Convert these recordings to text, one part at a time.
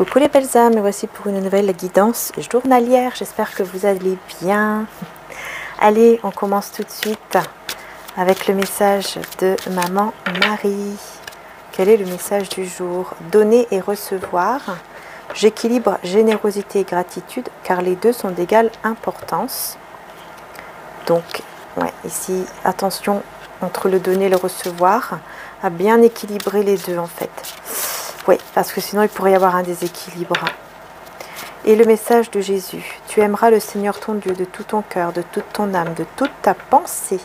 Coucou les belles âmes, et voici pour une nouvelle guidance journalière. J'espère que vous allez bien. Allez, on commence tout de suite avec le message de Maman Marie. Quel est le message du jour? Donner et recevoir. J'équilibre générosité et gratitude car les deux sont d'égale importance. Donc, ouais, ici, attention entre le donner et le recevoir, à bien équilibrer les deux en fait. Oui, parce que sinon il pourrait y avoir un déséquilibre. Et le message de Jésus: tu aimeras le Seigneur ton Dieu de tout ton cœur, de toute ton âme, de toute ta pensée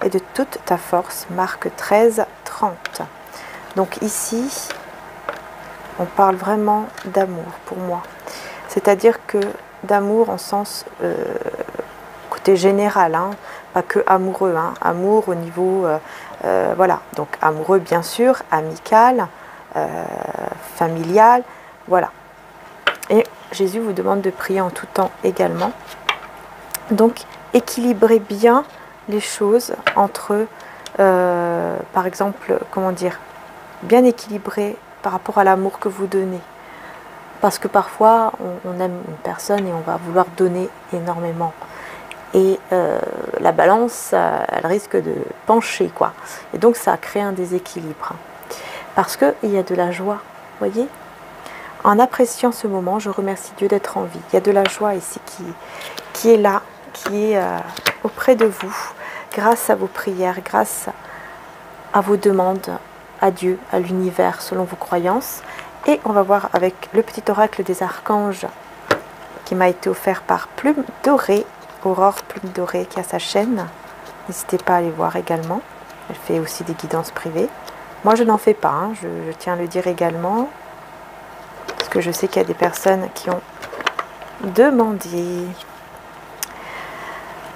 et de toute ta force. Marc 13, 30. Donc ici, on parle vraiment d'amour pour moi. C'est-à-dire que d'amour en sens côté général, hein, pas que amoureux, hein, amour au niveau, voilà, donc amoureux bien sûr, amical, familial, voilà. Et Jésus vous demande de prier en tout temps également. Donc, équilibrez bien les choses entre, par exemple, comment dire, bien équilibré par rapport à l'amour que vous donnez. Parce que parfois, on aime une personne et on va vouloir donner énormément. Et la balance, elle risque de pencher, quoi. Et donc, ça crée un déséquilibre. Parce qu'il y a de la joie, voyez. En appréciant ce moment, je remercie Dieu d'être en vie. Il y a de la joie ici qui est là, qui est auprès de vous, grâce à vos prières, grâce à vos demandes à Dieu, à l'univers, selon vos croyances. Et on va voir avec le petit oracle des archanges qui m'a été offert par Plume Dorée, Aurore Plume Dorée, qui a sa chaîne. N'hésitez pas à aller voir également. Elle fait aussi des guidances privées. Moi, je n'en fais pas, hein. Je tiens à le dire également, parce que je sais qu'il y a des personnes qui ont demandé.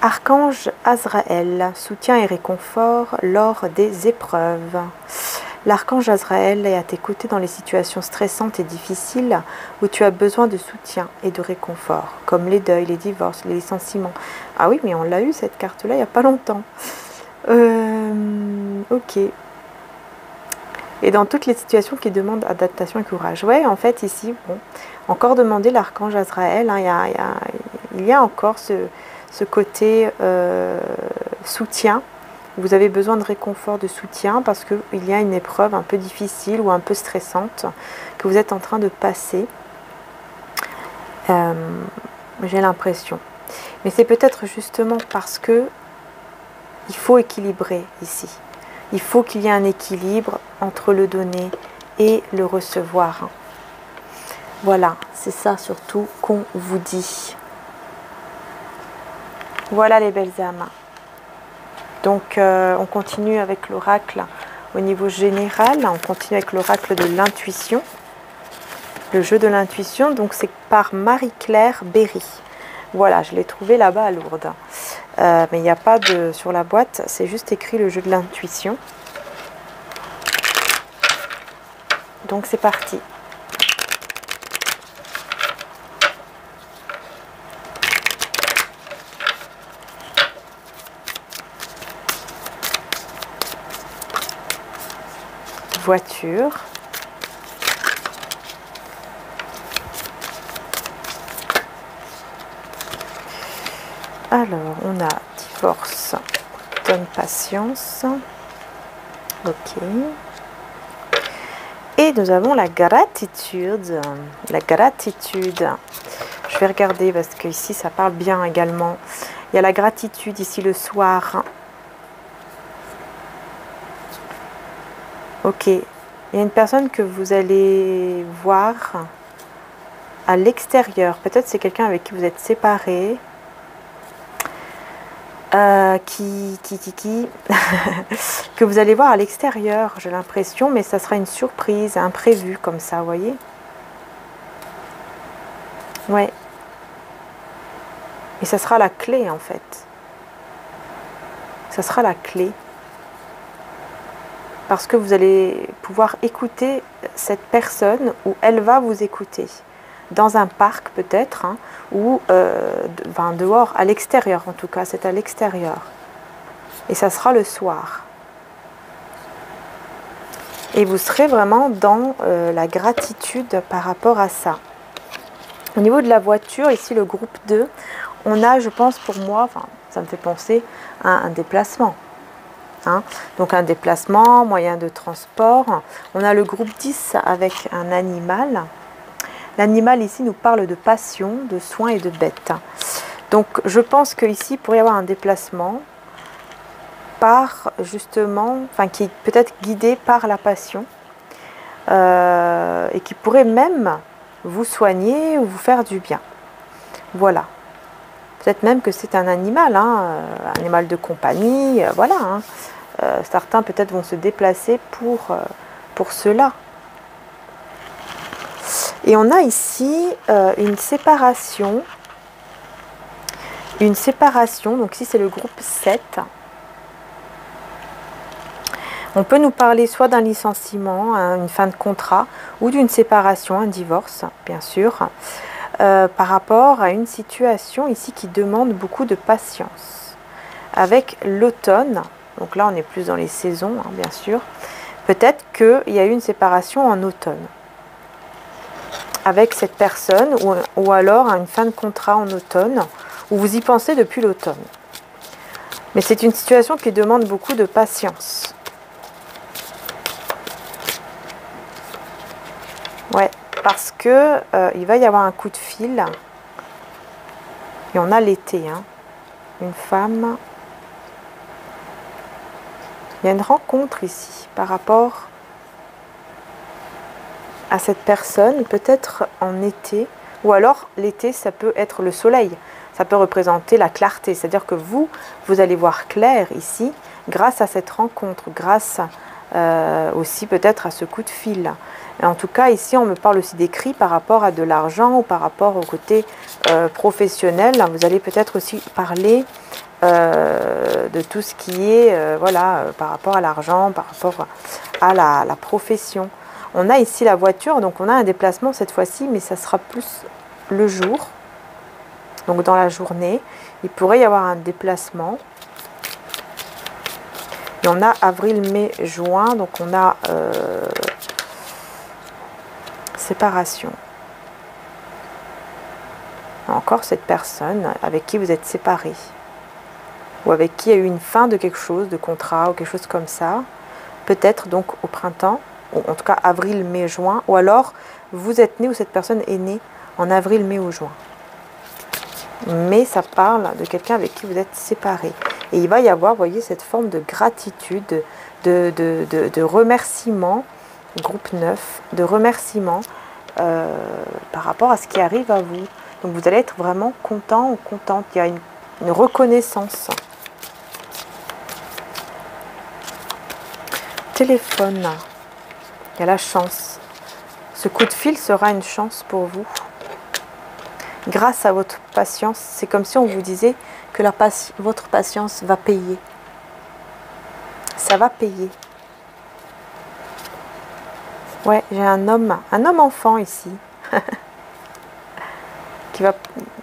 Archange Azraël, soutien et réconfort lors des épreuves. L'archange Azraël est à tes côtés dans les situations stressantes et difficiles où tu as besoin de soutien et de réconfort, comme les deuils, les divorces, les licenciements. Ah oui, mais on l'a eu cette carte-là il n'y a pas longtemps. Ok. Et dans toutes les situations qui demandent adaptation et courage. Ouais, en fait, ici, bon, encore demander l'archange Azraël, hein, il y a encore ce côté soutien. Vous avez besoin de réconfort, de soutien, parce qu'il y a une épreuve un peu difficile ou un peu stressante que vous êtes en train de passer. J'ai l'impression. Mais c'est peut-être justement parce que il faut équilibrer ici. Il faut qu'il y ait un équilibre entre le donner et le recevoir. Voilà, c'est ça surtout qu'on vous dit. Voilà les belles âmes. Donc on continue avec l'oracle au niveau général. On continue avec l'oracle de l'intuition. Le jeu de l'intuition, donc c'est par Marie-Claire Berry. Voilà, je l'ai trouvé là-bas à Lourdes. Mais il n'y a pas de sur la boîte, c'est juste écrit le jeu de l'intuition. Donc c'est parti. Voiture. Alors, on a divorce, donne patience. Ok. Et nous avons la gratitude. La gratitude. Je vais regarder parce que ici ça parle bien également. Il y a la gratitude ici le soir. Ok. Il y a une personne que vous allez voir à l'extérieur. Peut-être c'est quelqu'un avec qui vous êtes séparés. Que vous allez voir à l'extérieur, j'ai l'impression, mais ça sera une surprise, imprévue comme ça, vous voyez. Ouais. Et ça sera la clé en fait. Ça sera la clé. Parce que vous allez pouvoir écouter cette personne ou elle va vous écouter. Dans un parc peut-être, hein, ou dehors, à l'extérieur en tout cas, c'est à l'extérieur. Et ça sera le soir. Et vous serez vraiment dans la gratitude par rapport à ça. Au niveau de la voiture, ici le groupe 2, on a, je pense pour moi, enfin, ça me fait penser à un déplacement. Hein. Donc un déplacement, moyen de transport. On a le groupe 10 avec un animal. L'animal ici nous parle de passion, de soins et de bêtes. Donc je pense qu'ici il pourrait y avoir un déplacement par justement, enfin qui est peut-être guidé par la passion et qui pourrait même vous soigner ou vous faire du bien. Voilà. Peut-être même que c'est un animal, hein, animal de compagnie, voilà. Hein. Certains peut-être vont se déplacer pour cela. Et on a ici une séparation. Une séparation, donc ici c'est le groupe 7. On peut nous parler soit d'un licenciement, une fin de contrat, ou d'une séparation, un divorce, bien sûr, par rapport à une situation ici qui demande beaucoup de patience. Avec l'automne, donc là on est plus dans les saisons, hein, bien sûr, peut-être qu'il y a eu une séparation en automne avec cette personne, ou alors à une fin de contrat en automne, où vous y pensez depuis l'automne. Mais c'est une situation qui demande beaucoup de patience. Ouais, parce que il va y avoir un coup de fil. Et on a l'été, hein. Une femme. Il y a une rencontre ici par rapport à cette personne, peut-être en été. Ou alors l'été, ça peut être le soleil. Ça peut représenter la clarté. C'est-à-dire que vous allez voir clair ici grâce à cette rencontre, grâce aussi peut-être à ce coup de fil. Et en tout cas, ici, on me parle aussi d'écrit par rapport à de l'argent ou par rapport au côté professionnel. Vous allez peut-être aussi parler de tout ce qui est voilà, par rapport à l'argent, par rapport à la profession. On a ici la voiture, donc on a un déplacement cette fois-ci, mais ça sera plus le jour. Donc dans la journée, il pourrait y avoir un déplacement. Et on a avril, mai, juin, donc on a séparation. Encore cette personne avec qui vous êtes séparés. Ou avec qui il y a eu une fin de quelque chose, de contrat ou quelque chose comme ça. Peut-être donc au printemps, ou en tout cas avril, mai, juin. Ou alors vous êtes né ou cette personne est née en avril, mai ou juin. Mais ça parle de quelqu'un avec qui vous êtes séparés. Et il va y avoir, vous voyez, cette forme de gratitude, de remerciement, groupe 9, de remerciement par rapport à ce qui arrive à vous. Donc vous allez être vraiment content ou contente. Il y a une reconnaissance. Téléphone. Il y a la chance. Ce coup de fil sera une chance pour vous. Grâce à votre patience, c'est comme si on vous disait que votre patience va payer. Ça va payer. Ouais, j'ai un homme enfant ici. Il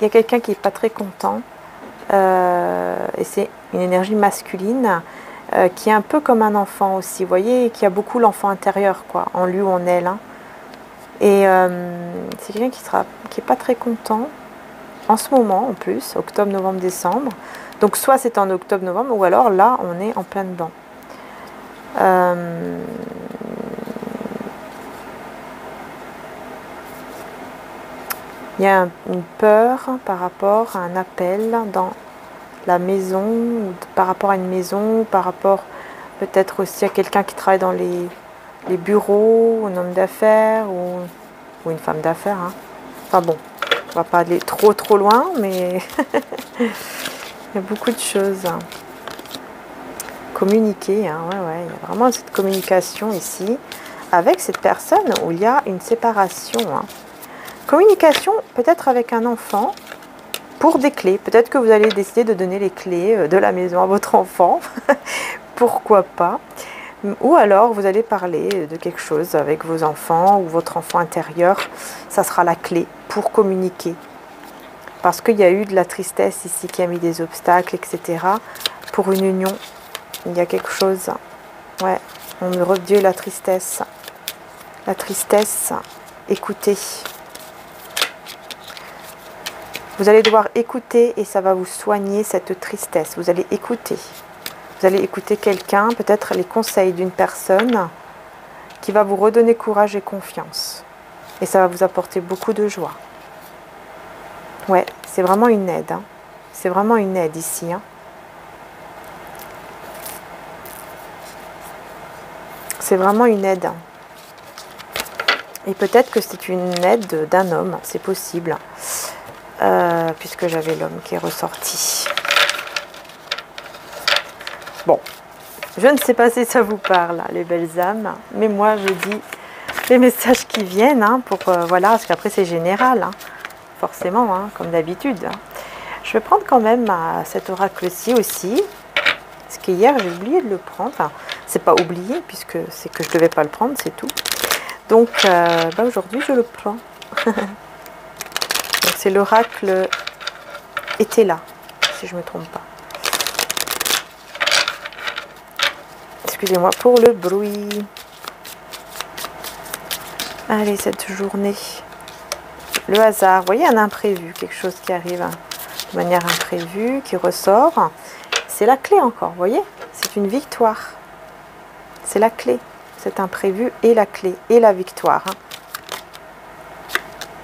y a quelqu'un qui n'est pas très content. Et c'est une énergie masculine qui est un peu comme un enfant aussi. Vous voyez, qui a beaucoup l'enfant intérieur, quoi, en lui ou en elle. Hein. Et c'est quelqu'un qui n'est pas très content en ce moment, en plus, octobre, novembre, décembre. Donc soit c'est en octobre, novembre, ou alors là, on est en plein dedans. Il y a une peur par rapport à un appel dans la maison, ou par rapport à une maison, ou par rapport peut-être aussi à quelqu'un qui travaille dans les bureaux, un homme d'affaires ou une femme d'affaires. Hein. Enfin bon, on va pas aller trop loin, mais il y a beaucoup de choses. Communiquer, hein, ouais, il y a vraiment cette communication ici avec cette personne où il y a une séparation. Hein. Communication peut-être avec un enfant pour des clés. Peut-être que vous allez décider de donner les clés de la maison à votre enfant. Pourquoi pas. Ou alors vous allez parler de quelque chose avec vos enfants ou votre enfant intérieur. Ça sera la clé pour communiquer. Parce qu'il y a eu de la tristesse ici qui a mis des obstacles, etc. Pour une union, il y a quelque chose Ouais, on me redit la tristesse. La tristesse, écoutez. Vous allez devoir écouter et ça va vous soigner cette tristesse. Vous allez écouter. Vous allez écouter quelqu'un, peut-être les conseils d'une personne qui va vous redonner courage et confiance. Et ça va vous apporter beaucoup de joie. Ouais, c'est vraiment une aide. Hein. C'est vraiment une aide ici. Hein. C'est vraiment une aide. Et peut-être que c'est une aide d'un homme, c'est possible. Puisque j'avais l'homme qui est ressorti. Bon, je ne sais pas si ça vous parle, les belles âmes, mais moi je dis les messages qui viennent, hein, pour voilà, parce qu'après c'est général, hein, forcément, hein, comme d'habitude. Hein. Je vais prendre quand même cet oracle-ci aussi, parce qu'hier j'ai oublié de le prendre, enfin, c'est pas oublié, puisque c'est que je devais pas le prendre, c'est tout. Donc, bah, aujourd'hui je le prends. C'est l'oracle était là, si je ne me trompe pas. Excusez-moi pour le bruit. Allez, cette journée. Le hasard, vous voyez, un imprévu, quelque chose qui arrive de manière imprévue, qui ressort. C'est la clé encore, vous voyez. C'est une victoire. C'est la clé. Cet imprévu et la clé, et la victoire. Hein.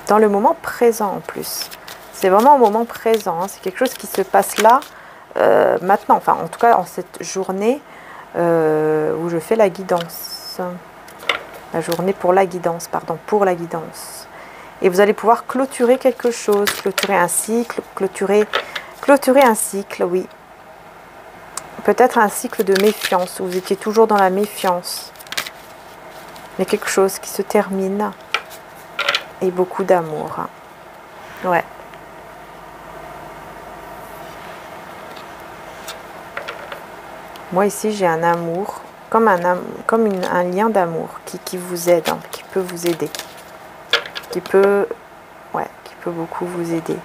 Dans le moment présent en plus. C'est vraiment au moment présent. Hein. C'est quelque chose qui se passe là, maintenant. Enfin, en tout cas, en cette journée où je fais la guidance. La journée pour la guidance, pardon, pour la guidance. Et vous allez pouvoir clôturer quelque chose, clôturer un cycle, clôturer un cycle, oui. Peut-être un cycle de méfiance, où vous étiez toujours dans la méfiance. Mais quelque chose qui se termine. Et beaucoup d'amour. Ouais. Moi ici j'ai un amour, comme un lien d'amour qui vous aide, hein, qui peut vous aider. Qui peut beaucoup vous aider.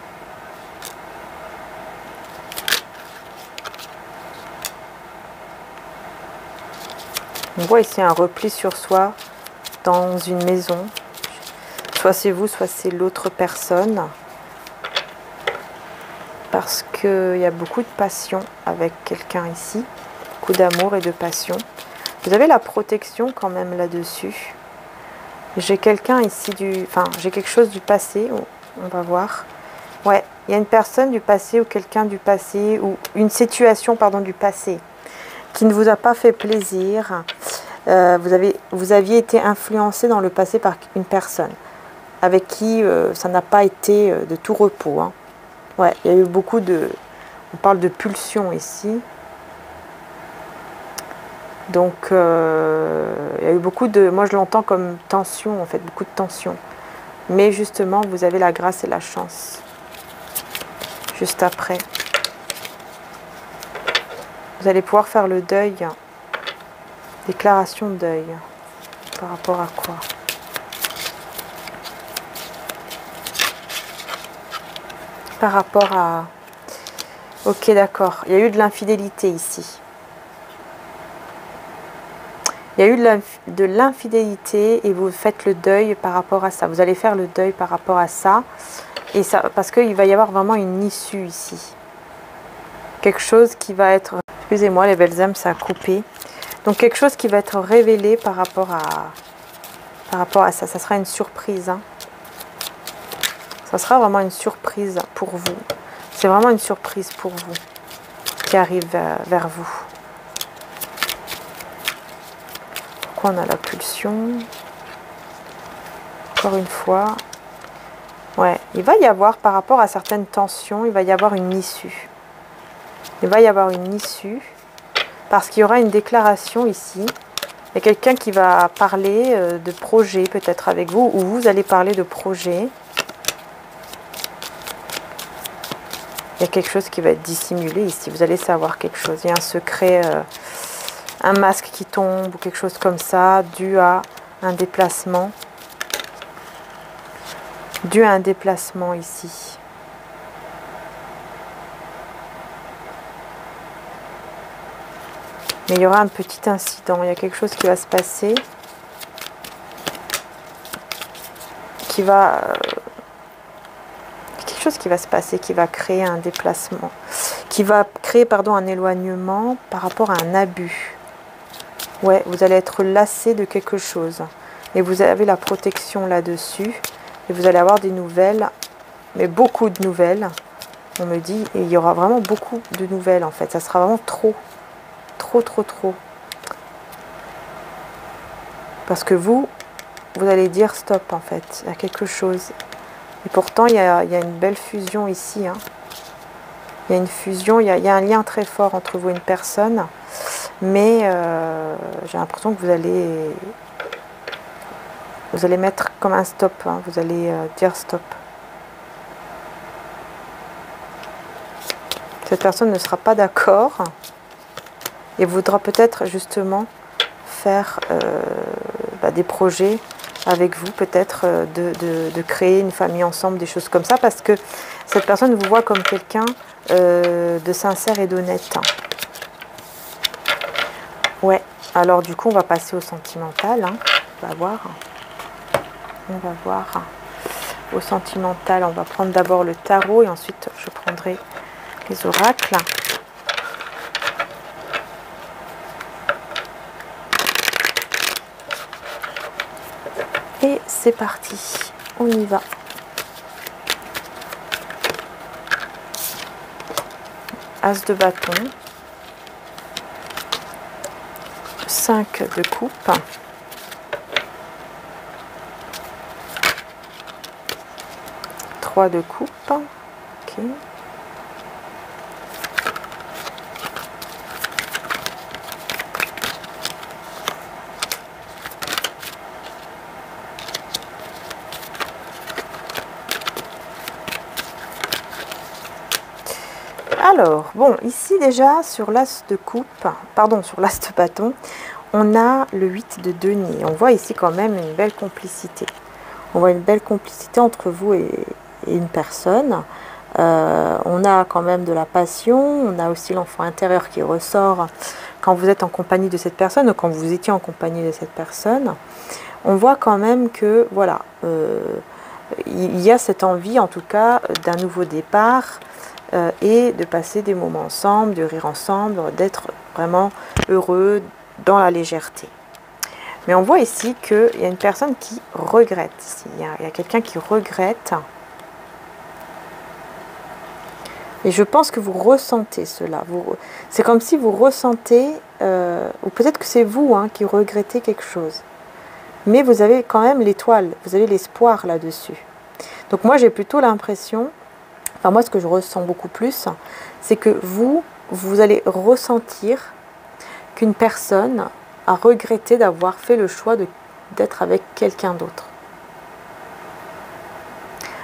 On voit ici un repli sur soi dans une maison. Soit c'est vous, soit c'est l'autre personne. Parce qu'il y a beaucoup de passion avec quelqu'un ici. Beaucoup d'amour et de passion. Vous avez la protection quand même là-dessus. J'ai quelqu'un ici j'ai quelque chose du passé. On va voir. Ouais, il y a une personne du passé ou quelqu'un du passé ou une situation, pardon, du passé qui ne vous a pas fait plaisir. Vous aviez été influencé dans le passé par une personne avec qui ça n'a pas été de tout repos. Hein. Ouais, il y a eu beaucoup de... On parle de pulsion ici. Donc, il y a eu beaucoup de... Moi, je l'entends comme tension, en fait, beaucoup de tension. Mais justement, vous avez la grâce et la chance. Juste après. Vous allez pouvoir faire le deuil. Déclaration de deuil. Par rapport à quoi ? Par rapport à... Ok, d'accord. Il y a eu de l'infidélité ici. Il y a eu de l'infidélité et vous faites le deuil par rapport à ça. Vous allez faire le deuil par rapport à ça. Et ça, parce qu'il va y avoir vraiment une issue ici. Quelque chose qui va être... Excusez-moi, les belles âmes, ça a coupé. Donc quelque chose qui va être révélé par rapport à ça. Ça sera une surprise. Hein. Ça sera vraiment une surprise pour vous. C'est vraiment une surprise pour vous qui arrive vers vous. Pourquoi on a la pulsion? Encore une fois. Ouais, il va y avoir, par rapport à certaines tensions, il va y avoir une issue. Il va y avoir une issue parce qu'il y aura une déclaration ici. Il y a quelqu'un qui va parler de projet peut-être avec vous ou vous allez parler de projet. Il y a quelque chose qui va être dissimulé ici. Vous allez savoir quelque chose. Il y a un secret, un masque qui tombe ou quelque chose comme ça, dû à un déplacement. Dû à un déplacement ici. Mais il y aura un petit incident. Il y a quelque chose qui va se passer. Qui va... quelque chose qui va se passer, qui va créer un déplacement. Qui va créer, pardon, un éloignement par rapport à un abus. Ouais, vous allez être lassé de quelque chose. Et vous avez la protection là-dessus. Et vous allez avoir des nouvelles, mais beaucoup de nouvelles. On me dit, et il y aura vraiment beaucoup de nouvelles en fait. Ça sera vraiment trop. Trop. Parce que vous allez dire stop en fait. Il y a quelque chose. Et pourtant, il y a une belle fusion ici. Hein. Il y a une fusion, il y a un lien très fort entre vous et une personne. Mais j'ai l'impression que vous allez mettre comme un stop. Hein. Vous allez dire stop. Cette personne ne sera pas d'accord et voudra peut-être justement faire des projets avec vous, peut-être de créer une famille ensemble, des choses comme ça, parce que cette personne vous voit comme quelqu'un de sincère et d'honnête. Ouais, alors du coup on va passer au sentimental, hein. On va voir au sentimental. On va prendre d'abord le tarot et ensuite je prendrai les oracles. Et c'est parti, on y va. As de bâton, 5 de coupe, 3 de coupe, ok. Alors, bon, ici déjà, sur l'as de coupe, pardon, sur l'as de bâton, on a le 8 de denier. On voit ici quand même une belle complicité. On voit une belle complicité entre vous et une personne. On a quand même de la passion, on a aussi l'enfant intérieur qui ressort quand vous êtes en compagnie de cette personne, ou quand vous étiez en compagnie de cette personne. On voit quand même que, voilà, il y a cette envie, en tout cas, d'un nouveau départ, et de passer des moments ensemble, de rire ensemble, d'être vraiment heureux dans la légèreté. Mais on voit ici qu'il y a une personne qui regrette. Ici. Il y a quelqu'un qui regrette. Et je pense que vous ressentez cela. C'est comme si vous ressentez, ou peut-être que c'est vous hein, qui regrettez quelque chose. Mais vous avez quand même l'étoile, vous avez l'espoir là-dessus. Donc moi j'ai plutôt l'impression, enfin moi ce que je ressens beaucoup plus, c'est que vous allez ressentir qu'une personne a regretté d'avoir fait le choix d'être avec quelqu'un d'autre.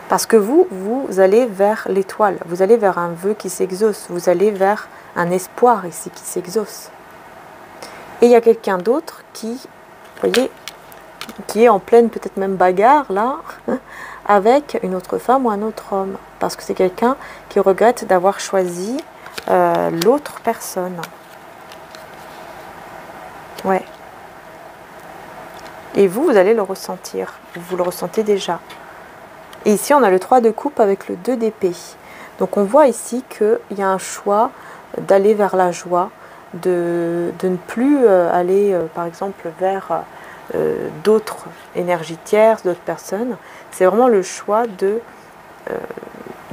Parce que vous allez vers l'étoile, vous allez vers un vœu qui s'exauce, vous allez vers un espoir ici qui s'exauce. Et il y a quelqu'un d'autre qui, vous voyez, qui est en pleine peut-être même bagarre là, avec une autre femme ou un autre homme. Parce que c'est quelqu'un qui regrette d'avoir choisi l'autre personne. Ouais. Et vous allez le ressentir. Vous le ressentez déjà. Et ici, on a le 3 de coupe avec le 2 d'épée. Donc, on voit ici qu'il y a un choix d'aller vers la joie, de ne plus aller, par exemple, vers d'autres énergies tierces, d'autres personnes. C'est vraiment le choix de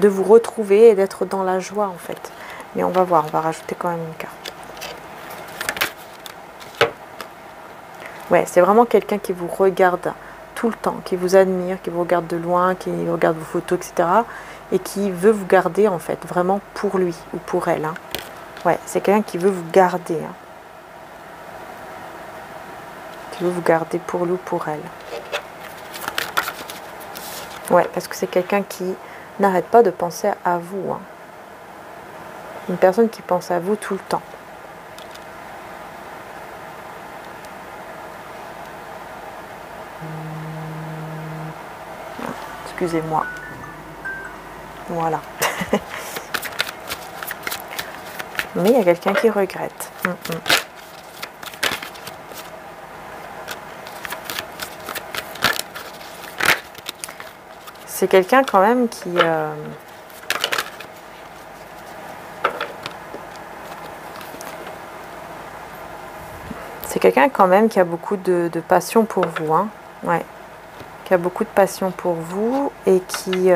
vous retrouver et d'être dans la joie, en fait. Mais on va voir, on va rajouter quand même une carte. Ouais, c'est vraiment quelqu'un qui vous regarde tout le temps, qui vous admire, qui vous regarde de loin, qui regarde vos photos, etc. Et qui veut vous garder, en fait, vraiment pour lui ou pour elle. Hein. Ouais, c'est quelqu'un qui veut vous garder. Hein. Qui veut vous garder pour lui ou pour elle. Ouais, parce que c'est quelqu'un qui n'arrête pas de penser à vous. Hein. Une personne qui pense à vous tout le temps. Excusez-moi. Voilà. Mais il y a quelqu'un qui regrette. C'est quelqu'un quand même qui... c'est quelqu'un quand même qui a beaucoup de passion pour vous. Hein. Ouais. Qui a beaucoup de passion pour vous et qui...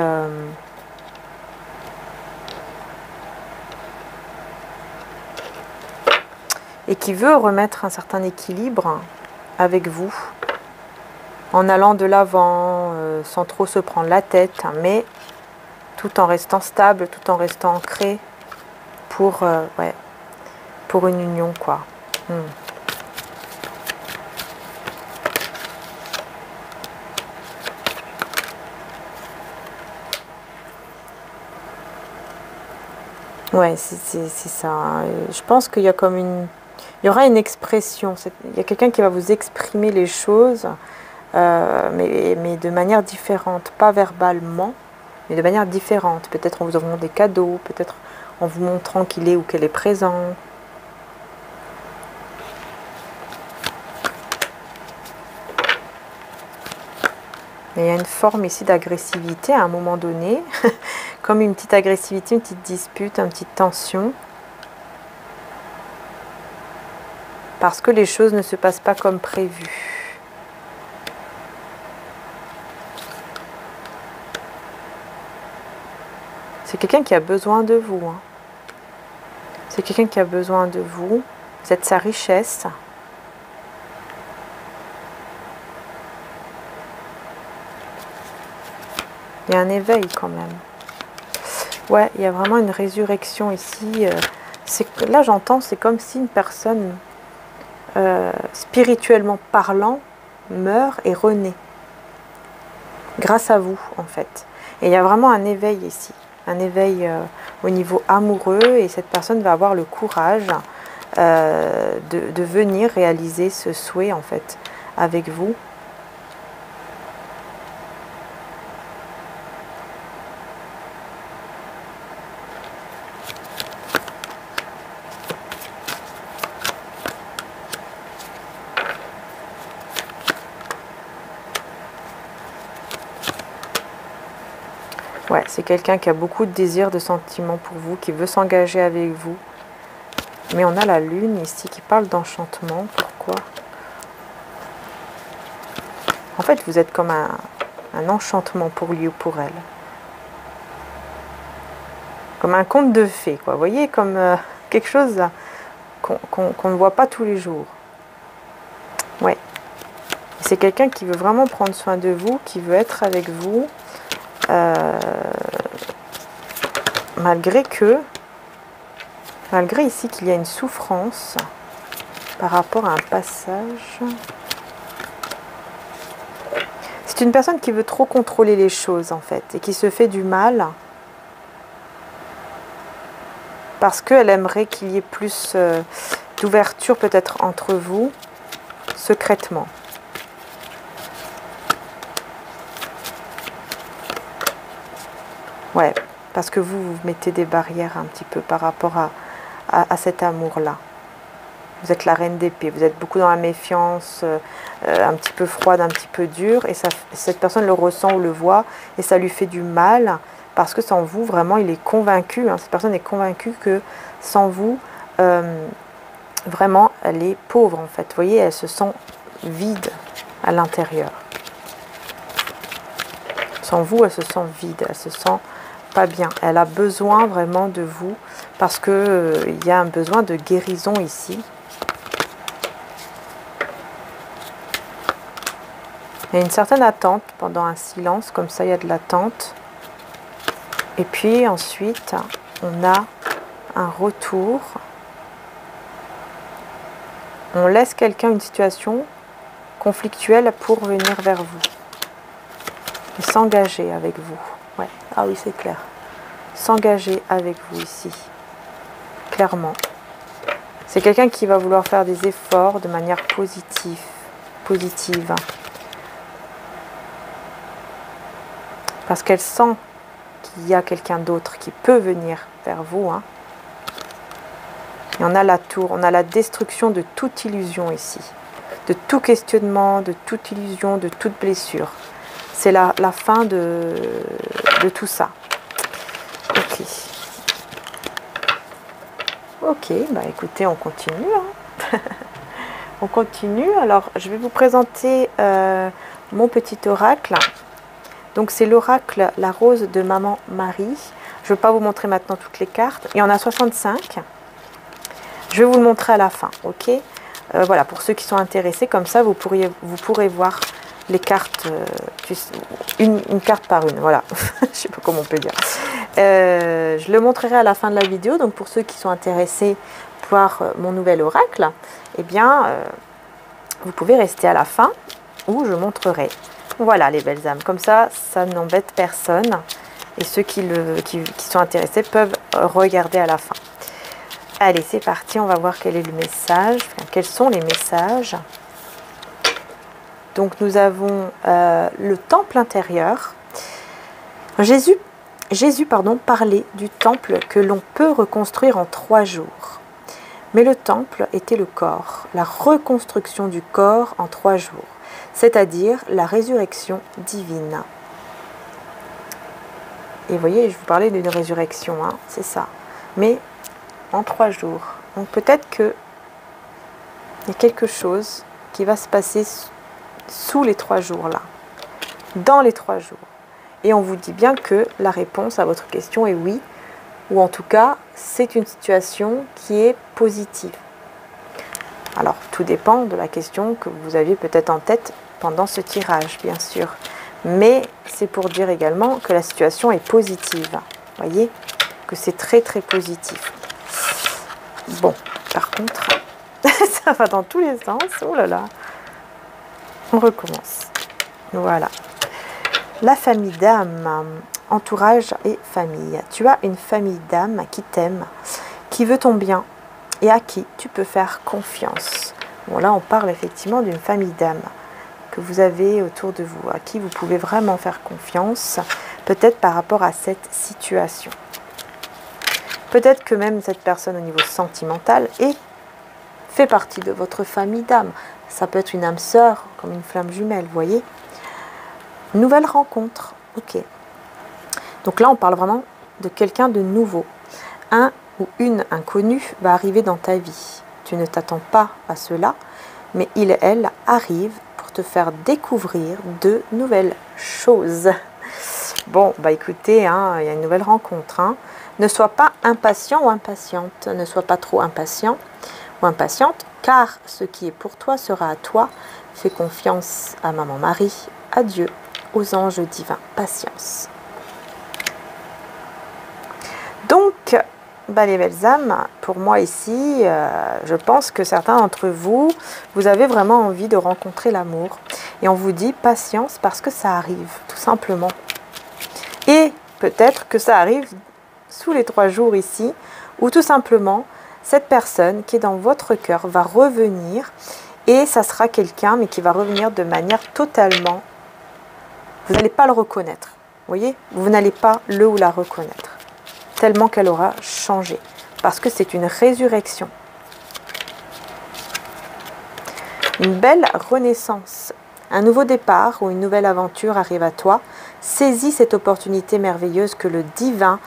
et qui veut remettre un certain équilibre avec vous, en allant de l'avant, sans trop se prendre la tête, hein, mais tout en restant stable, tout en restant ancré pour, ouais, pour une union, quoi. Ouais, c'est ça. Je pense qu'il y a comme une... Il y aura une expression. Il y a quelqu'un qui va vous exprimer les choses, mais de manière différente. Pas verbalement, mais de manière différente. Peut-être en vous offrant des cadeaux, peut-être en vous montrant qu'il est ou qu'elle est présent. Mais il y a une forme ici d'agressivité à un moment donné. Comme une petite agressivité, une petite dispute, une petite tension. Parce que les choses ne se passent pas comme prévu. C'est quelqu'un qui a besoin de vous. Hein. C'est quelqu'un qui a besoin de vous. Vous êtes sa richesse. Il y a un éveil quand même. Ouais, il y a vraiment une résurrection ici. Là, j'entends, c'est comme si une personne... spirituellement parlant, meurt et renaît. Grâce à vous, en fait. Et il y a vraiment un éveil ici. Un éveil au niveau amoureux. Et cette personne va avoir le courage de venir réaliser ce souhait, en fait, avec vous. Ouais, c'est quelqu'un qui a beaucoup de désir, de sentiments pour vous, qui veut s'engager avec vous. Mais on a la lune ici qui parle d'enchantement. Pourquoi? En fait, vous êtes comme un enchantement pour lui ou pour elle. Comme un conte de fées, quoi. Vous voyez, comme quelque chose qu'on ne voit pas tous les jours. Ouais. C'est quelqu'un qui veut vraiment prendre soin de vous, qui veut être avec vous. Malgré ici qu'il y a une souffrance par rapport à un passage. C'est une personne qui veut trop contrôler les choses en fait et qui se fait du mal parce qu'elle aimerait qu'il y ait plus d'ouverture peut-être entre vous secrètement. Ouais, parce que vous mettez des barrières un petit peu par rapport à cet amour-là. Vous êtes la reine d'épée, vous êtes beaucoup dans la méfiance, un petit peu froide, un petit peu dure, et cette personne le ressent ou le voit, et ça lui fait du mal, parce que sans vous, vraiment, il est convaincu, hein, cette personne est convaincue que sans vous, vraiment, elle est pauvre, en fait. Vous voyez, elle se sent vide à l'intérieur. Sans vous, elle se sent vide, elle se sent pas bien. Elle a besoin vraiment de vous, parce que il y a un besoin de guérison ici. Il y a une certaine attente pendant un silence, comme ça il y a de l'attente. Et puis ensuite, on a un retour. On laisse quelqu'un une situation conflictuelle pour venir vers vous. Et s'engager avec vous. Ouais. Ah oui, c'est clair. S'engager avec vous ici. Clairement. C'est quelqu'un qui va vouloir faire des efforts de manière positive. Parce qu'elle sent qu'il y a quelqu'un d'autre qui peut venir vers vous. Hein. Et on a la tour, on a la destruction de toute illusion ici. De tout questionnement, de toute illusion, de toute blessure. c'est la fin de tout ça. Ok. Ok, bah écoutez, on continue. Hein. On continue. Alors, je vais vous présenter mon petit oracle. Donc, c'est l'oracle La Rose de Maman Marie. Je ne vais pas vous montrer maintenant toutes les cartes. Il y en a 65. Je vais vous le montrer à la fin, ok? Voilà, pour ceux qui sont intéressés, comme ça, vous pourrez voir les cartes, une carte par une, voilà. Je ne sais pas comment on peut dire. Je le montrerai à la fin de la vidéo, donc pour ceux qui sont intéressés par mon nouvel oracle, eh bien, vous pouvez rester à la fin où je montrerai. Voilà les belles âmes, comme ça, ça n'embête personne. Et ceux qui sont intéressés peuvent regarder à la fin. Allez, c'est parti, on va voir quel est le message, enfin, quels sont les messages. Donc nous avons le temple intérieur. Jésus parlait du temple que l'on peut reconstruire en 3 jours. Mais le temple était le corps, la reconstruction du corps en 3 jours, c'est-à-dire la résurrection divine. Et vous voyez, je vous parlais d'une résurrection, hein, c'est ça. Mais en 3 jours. Donc peut-être qu'il y a quelque chose qui va se passer sous les 3 jours là, dans les 3 jours. Et on vous dit bien que la réponse à votre question est oui, ou en tout cas, c'est une situation qui est positive. Alors, tout dépend de la question que vous aviez peut-être en tête pendant ce tirage, bien sûr. Mais c'est pour dire également que la situation est positive. Vous voyez que c'est très très positif. Bon, par contre, ça va dans tous les sens. Oh là là. On recommence. Voilà. La famille d'âme, entourage et famille. Tu as une famille d'âme qui t'aime, qui veut ton bien et à qui tu peux faire confiance. Bon, là, on parle effectivement d'une famille d'âme que vous avez autour de vous, à qui vous pouvez vraiment faire confiance, peut-être par rapport à cette situation. Peut-être que même cette personne au niveau sentimental fait partie de votre famille d'âme. Ça peut être une âme sœur, comme une flamme jumelle, vous voyez. Nouvelle rencontre, ok. Donc là, on parle vraiment de quelqu'un de nouveau. Un ou une inconnue va arriver dans ta vie. Tu ne t'attends pas à cela, mais il et elle arrivent pour te faire découvrir de nouvelles choses. Bon, bah écoutez, hein, il y a une nouvelle rencontre. Hein. Ne sois pas impatient ou impatiente. Ne sois pas trop impatient ou impatiente, car ce qui est pour toi sera à toi. Fais confiance à Maman Marie, à Dieu, aux anges divins. Patience. Donc, bah, les belles âmes, pour moi ici, je pense que certains d'entre vous, vous avez vraiment envie de rencontrer l'amour. Et on vous dit patience parce que ça arrive, tout simplement. Et peut-être que ça arrive sous les 3 jours ici, ou tout simplement, cette personne qui est dans votre cœur va revenir, et ça sera quelqu'un, mais qui va revenir de manière totalement... Vous n'allez pas le reconnaître, vous voyez? Vous n'allez pas le ou la reconnaître, tellement qu'elle aura changé, parce que c'est une résurrection. Une belle renaissance, un nouveau départ ou une nouvelle aventure arrive à toi. Saisis cette opportunité merveilleuse que le divin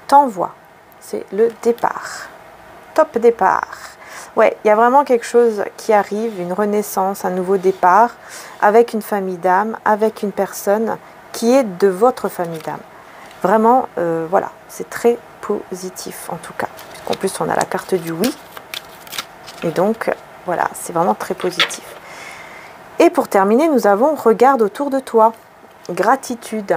t'envoie. C'est le départ. Top départ. Ouais, il y a vraiment quelque chose qui arrive, une renaissance, un nouveau départ, avec une famille d'âme, avec une personne qui est de votre famille d'âme. Vraiment, voilà, c'est très positif en tout cas. En plus, on a la carte du oui. Et donc, voilà, c'est vraiment très positif. Et pour terminer, nous avons regarde autour de toi. Gratitude.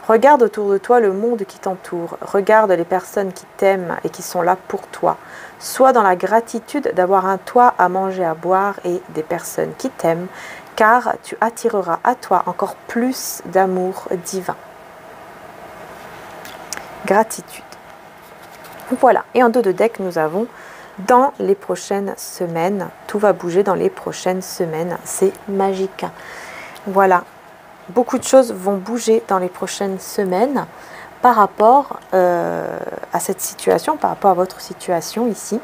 Regarde autour de toi le monde qui t'entoure. Regarde les personnes qui t'aiment et qui sont là pour toi. Sois dans la gratitude d'avoir un toit à manger, à boire et des personnes qui t'aiment, car tu attireras à toi encore plus d'amour divin. Gratitude. Voilà. Et en dos de deck, nous avons dans les prochaines semaines. Tout va bouger dans les prochaines semaines. C'est magique. Voilà. Beaucoup de choses vont bouger dans les prochaines semaines par rapport à cette situation, par rapport à votre situation ici,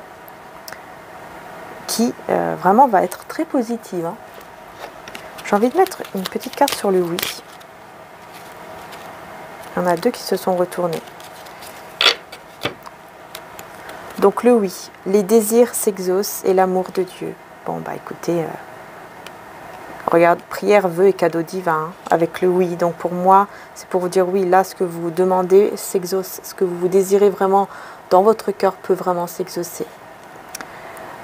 qui vraiment va être très positive. Hein. J'ai envie de mettre une petite carte sur le oui. Il y en a deux qui se sont retournés. Donc le oui, les désirs s'exaucent et l'amour de Dieu. Bon, bah écoutez, regarde, prière, vœu et cadeau divin, hein, avec le oui. Donc pour moi, c'est pour vous dire oui, là, ce que vous demandez s'exauce. Ce que vous désirez vraiment dans votre cœur peut vraiment s'exaucer.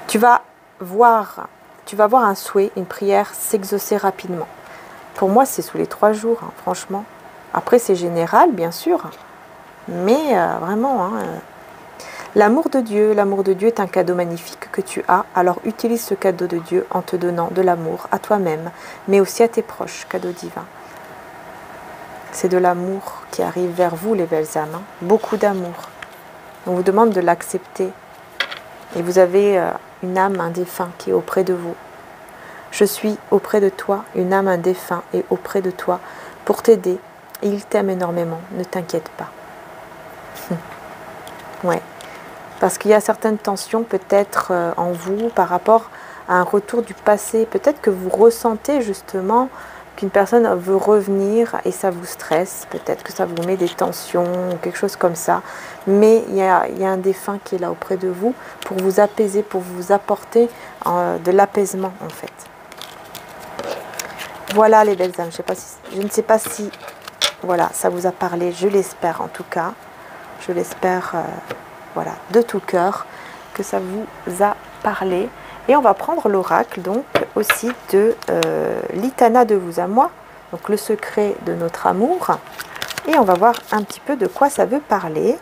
Tu vas voir un souhait, une prière s'exaucer rapidement. Pour moi, c'est sous les 3 jours, hein, franchement. Après, c'est général, bien sûr. Mais vraiment, hein, l'amour de Dieu est un cadeau magnifique que tu as. Alors utilise ce cadeau de Dieu en te donnant de l'amour à toi-même, mais aussi à tes proches, cadeau divin. C'est de l'amour qui arrive vers vous, les belles âmes. Hein. Beaucoup d'amour. On vous demande de l'accepter. Et vous avez une âme, un défunt qui est auprès de vous. Je suis auprès de toi, une âme, un défunt est auprès de toi pour t'aider. Et il t'aime énormément, ne t'inquiète pas. Ouais. Parce qu'il y a certaines tensions peut-être en vous par rapport à un retour du passé. Peut-être que vous ressentez justement qu'une personne veut revenir et ça vous stresse. Peut-être que ça vous met des tensions ou quelque chose comme ça. Mais il y a un défunt qui est là auprès de vous pour vous apaiser, pour vous apporter de l'apaisement en fait. Voilà les belles âmes. Je ne sais pas si voilà, ça vous a parlé. Je l'espère en tout cas. Je l'espère voilà, de tout cœur que ça vous a parlé. Et on va prendre l'oracle donc aussi de l'Itana de vous à moi. Donc le secret de notre amour. Et on va voir un petit peu de quoi ça veut parler.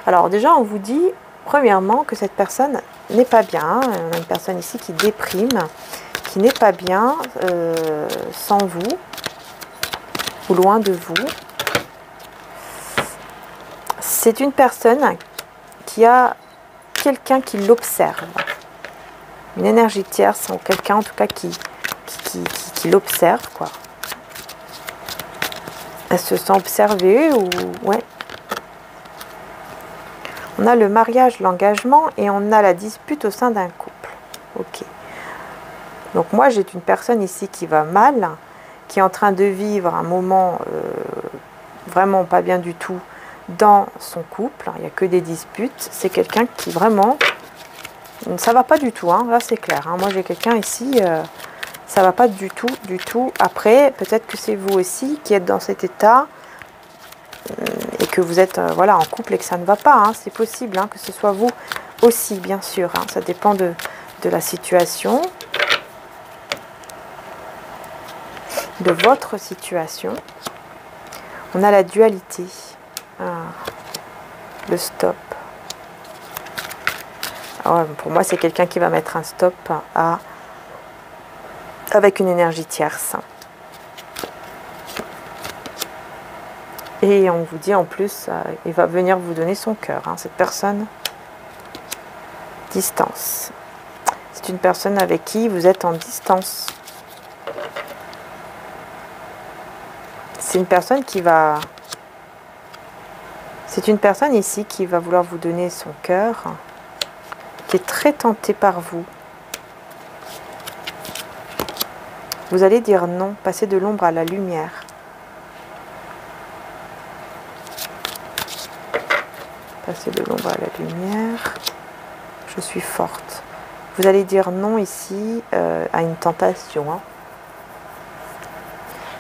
Alors déjà on vous dit premièrement que cette personne n'est pas bien. On a une personne ici qui déprime, qui n'est pas bien sans vous ou loin de vous. C'est une personne qui a quelqu'un qui l'observe. Une énergie tierce, ou quelqu'un en tout cas qui l'observe, quoi. Elle se sent observée ou... Ouais. On a le mariage, l'engagement et on a la dispute au sein d'un couple. Ok. Donc moi, j'ai une personne ici qui va mal, qui est en train de vivre un moment vraiment pas bien du tout dans son couple. Il n'y a que des disputes. C'est quelqu'un qui vraiment... Ça va pas du tout, hein. Là c'est clair. Hein. Moi j'ai quelqu'un ici, ça va pas du tout, du tout. Après, peut-être que c'est vous aussi qui êtes dans cet état et que vous êtes voilà, en couple et que ça ne va pas. Hein. C'est possible hein, que ce soit vous aussi, bien sûr. Hein. Ça dépend de la situation, de votre situation. On a la dualité, le stop. Alors, pour moi, c'est quelqu'un qui va mettre un stop avec une énergie tierce. Et on vous dit en plus, il va venir vous donner son cœur, hein, cette personne. Distance. C'est une personne avec qui vous êtes en distance. C'est une personne qui va... C'est une personne ici qui va vouloir vous donner son cœur, qui est très tentée par vous. Vous allez dire non, passer de l'ombre à la lumière. Passer de l'ombre à la lumière. Je suis forte. Vous allez dire non ici à une tentation. Hein.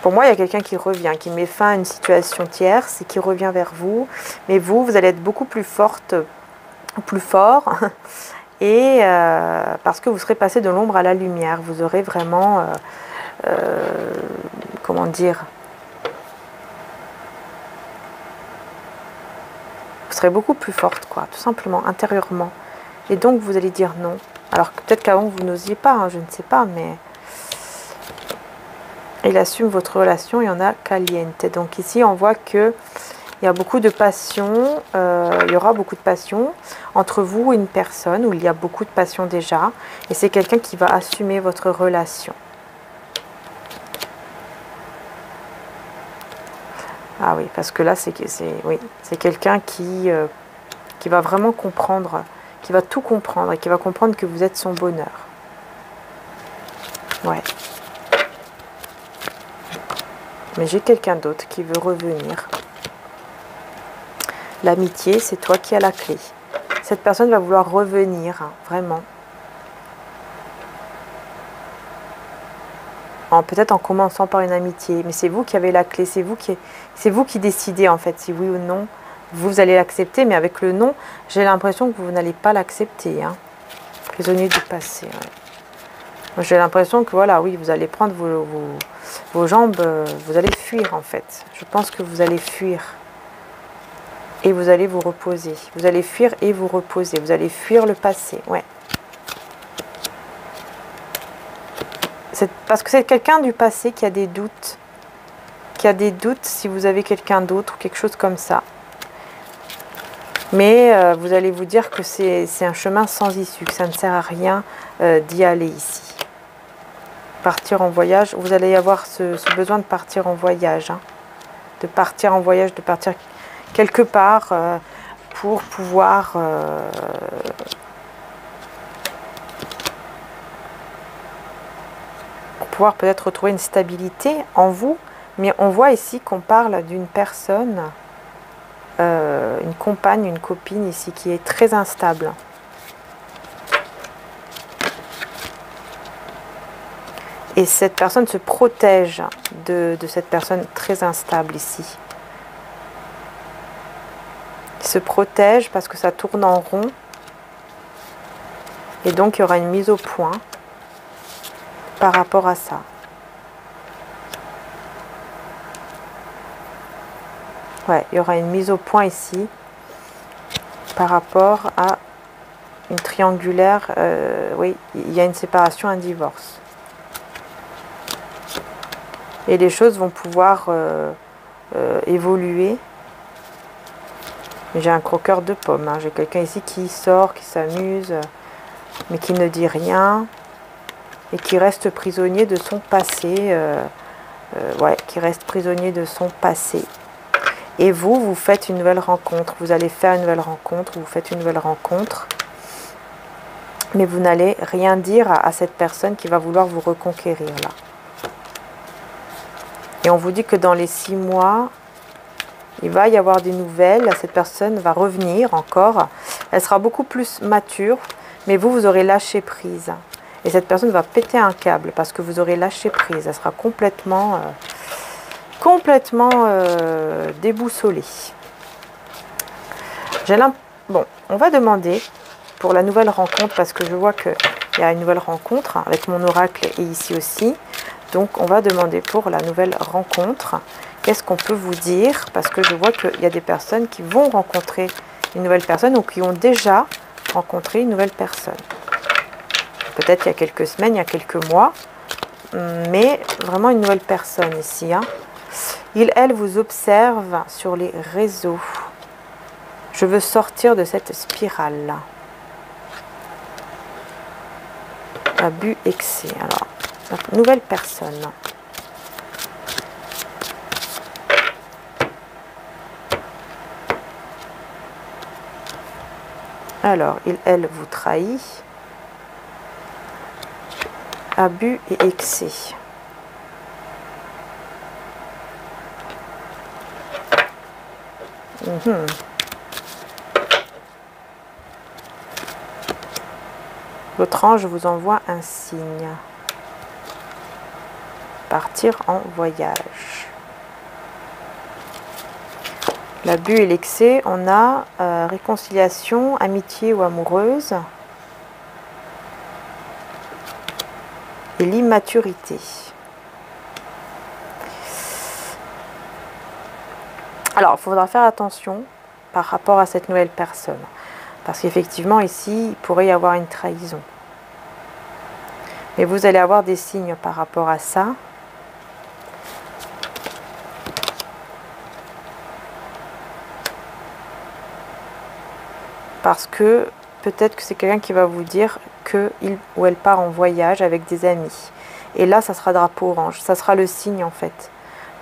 Pour moi, il y a quelqu'un qui revient, qui met fin à une situation tierce et qui revient vers vous. Mais vous, vous allez être beaucoup plus forte, plus fort. Et parce que vous serez passé de l'ombre à la lumière. Vous aurez vraiment... comment dire, vous serez beaucoup plus forte, quoi, tout simplement, intérieurement. Et donc, vous allez dire non. Alors que peut-être qu'avant, vous n'osiez pas, hein, je ne sais pas, mais... Il assume votre relation, il y en a caliente. Donc ici, on voit que il y a beaucoup de passion, il y aura beaucoup de passion entre vous et une personne où il y a beaucoup de passion déjà. Et c'est quelqu'un qui va assumer votre relation. Ah oui, parce que là, c'est quelqu'un qui va vraiment comprendre, qui va tout comprendre et qui va comprendre que vous êtes son bonheur. Ouais. Mais j'ai quelqu'un d'autre qui veut revenir. L'amitié, c'est toi qui as la clé. Cette personne va vouloir revenir, hein, vraiment. Peut-être en commençant par une amitié, mais c'est vous qui avez la clé, c'est vous qui décidez en fait si oui ou non vous allez l'accepter, mais avec le non, j'ai l'impression que vous n'allez pas l'accepter. Hein. Prisonnier du passé. Ouais. J'ai l'impression que voilà, oui, vous allez prendre vos jambes, vous allez fuir en fait. Je pense que vous allez fuir et vous allez vous reposer. Vous allez fuir et vous reposer. Vous allez fuir le passé. Ouais. Parce que c'est quelqu'un du passé qui a des doutes. Qui a des doutes si vous avez quelqu'un d'autre ou quelque chose comme ça. Mais vous allez vous dire que c'est un chemin sans issue, que ça ne sert à rien d'y aller ici. Partir en voyage, vous allez avoir ce besoin de partir en voyage. Hein. De partir en voyage, de partir quelque part pour pouvoir... peut-être retrouver une stabilité en vous, mais on voit ici qu'on parle d'une personne, une compagne, une copine ici qui est très instable. Et cette personne se protège de cette personne très instable ici. Il se protège parce que ça tourne en rond. Et donc il y aura une mise au point par rapport à ça. Ouais, il y aura une mise au point ici par rapport à une triangulaire. Oui, il y a une séparation, un divorce. Et les choses vont pouvoir évoluer. J'ai un croqueur de pommes. Hein. J'ai quelqu'un ici qui sort, qui s'amuse, mais qui ne dit rien. Et qui reste prisonnier de son passé. Ouais, qui reste prisonnier de son passé. Et vous faites une nouvelle rencontre. Vous allez faire une nouvelle rencontre. Vous faites une nouvelle rencontre. Mais vous n'allez rien dire à cette personne qui va vouloir vous reconquérir là. Et on vous dit que dans les 6 mois, il va y avoir des nouvelles. Cette personne va revenir encore. Elle sera beaucoup plus mature. Mais vous aurez lâché prise. Et cette personne va péter un câble parce que vous aurez lâché prise. Elle sera complètement déboussolée. Bon, on va demander pour la nouvelle rencontre parce que je vois qu'il y a une nouvelle rencontre avec mon oracle et ici aussi. Donc, on va demander pour la nouvelle rencontre. Qu'est-ce qu'on peut vous dire? Parce que je vois qu'il y a des personnes qui vont rencontrer une nouvelle personne ou qui ont déjà rencontré une nouvelle personne. Peut-être il y a quelques semaines, il y a quelques mois, mais vraiment une nouvelle personne ici. Hein. Elle vous observe sur les réseaux. Je veux sortir de cette spirale-là. Abus, excès. Alors, nouvelle personne. Alors, elle vous trahit. Abus et excès. Votre ange vous envoie un signe. Partir en voyage. L'abus et l'excès, on a réconciliation, amitié ou amoureuse. Et l'immaturité. Alors, il faudra faire attention par rapport à cette nouvelle personne. Parce qu'effectivement, ici, il pourrait y avoir une trahison. Mais vous allez avoir des signes par rapport à ça. Parce que peut-être que c'est quelqu'un qui va vous dire qu'il ou elle part en voyage avec des amis. Et là, ça sera drapeau orange. Ça sera le signe, en fait,